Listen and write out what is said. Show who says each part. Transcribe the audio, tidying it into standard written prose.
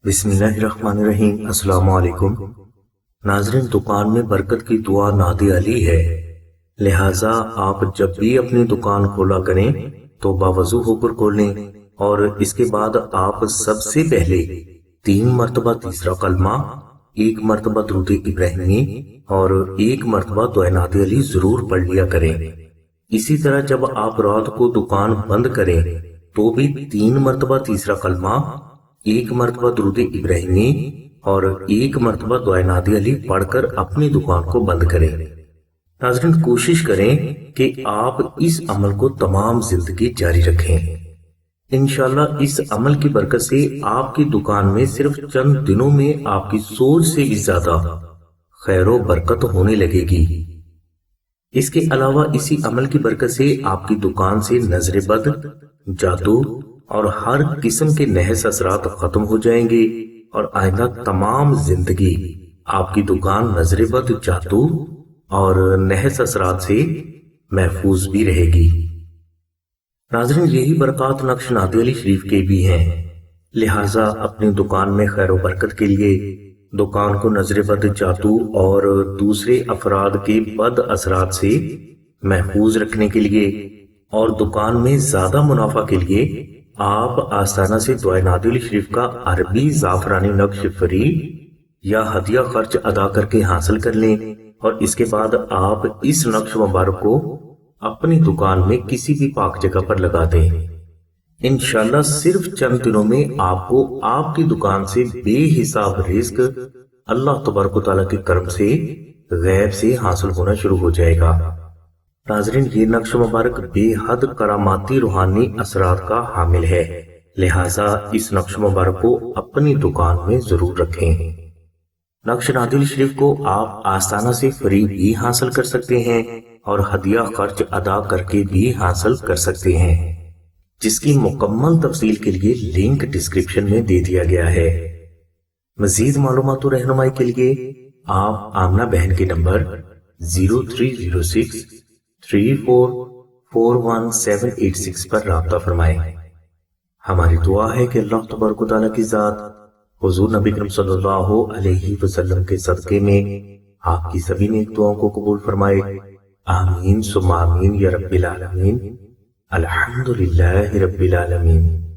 Speaker 1: بسم اللہ الرحمن الرحیم۔ السلام علیکم ناظرین، دکان میں برکت کی دعا نادی علی ہے، لہٰذا آپ جب بھی اپنی دکان کھولا کریں تو باوضو ہو کر کھولیں، اور اس کے بعد آپ سب سے پہلے 3 مرتبہ تیسرا کلمہ، 1 مرتبہ درود ابراہیمی اور 1 مرتبہ دعائے نادی علی ضرور پڑھ لیا کریں۔ اسی طرح جب آپ رات کو دکان بند کریں تو بھی 3 مرتبہ تیسرا کلمہ، 1 مرتبہ درود ابراہیمی اور 1 مرتبہ دعائے نادی علی پڑھ کر اپنی دکان کو بند کریں۔ ناظرین، کوشش کریں کہ آپ اس عمل کو تمام زندگی جاری رکھیں۔ انشاءاللہ اس عمل کی برکت سے آپ کی دکان میں صرف چند دنوں میں آپ کی سوچ سے بھی زیادہ خیر و برکت ہونے لگے گی۔ اس کے علاوہ اسی عمل کی برکت سے آپ کی دکان سے نظر بد، جادو اور ہر قسم کے نحس اثرات ختم ہو جائیں گے، اور آئندہ تمام زندگی آپ کی دکان نظر بد، جادو اور نحس اثرات سے محفوظ بھی رہے گی۔ ناظرین، یہی برکات نقش نادی علی شریف کے بھی ہیں، لہٰذا اپنی دکان میں خیر و برکت کے لیے، دکان کو نظر بد، جادو اور دوسرے افراد کے بد اثرات سے محفوظ رکھنے کے لیے اور دکان میں زیادہ منافع کے لیے آپ آستانہ سے دعائے نادی علی شریف کا عربی زعفرانی نقش فری یا ہدیہ خرچ ادا کر کے حاصل کر لیں، اور اس کے بعد آپ اس نقش مبارک کو اپنی دکان میں کسی بھی پاک جگہ پر لگا دیں۔ انشاءاللہ صرف چند دنوں میں آپ کو آپ کی دکان سے بے حساب رزق اللہ تبارک و تعالیٰ کے کرم سے غیب سے حاصل ہونا شروع ہو جائے گا۔ ناظرین، یہ نقش مبارک بے حد کراماتی روحانی اثرات کا حامل ہے، لہٰذا اس نقش مبارک کو اپنی دکان میں ضرور رکھیں۔ نقش نادی علی شریف کو آپ آستانہ سے فری بھی حاصل کر سکتے ہیں اور ہدیہ خرچ ادا کر کے بھی حاصل کر سکتے ہیں، جس کی مکمل تفصیل کے لیے لنک ڈسکرپشن میں دے دیا گیا ہے۔ مزید معلومات و رہنمائی کے لیے آپ آمنہ بہن کے نمبر 0306 3441 پر رابطہ فرمائیں۔ ہماری دعا ہے کہ اللہ تبارک و تعالیٰ کی ذات حضور نبی کریم صلی اللہ علیہ وسلم کے صدقے میں آپ کی سبھی نیک دعاؤں کو قبول فرمائے۔ آمین ثم آمین یا رب العالمین۔ الحمدللہ رب العالمین۔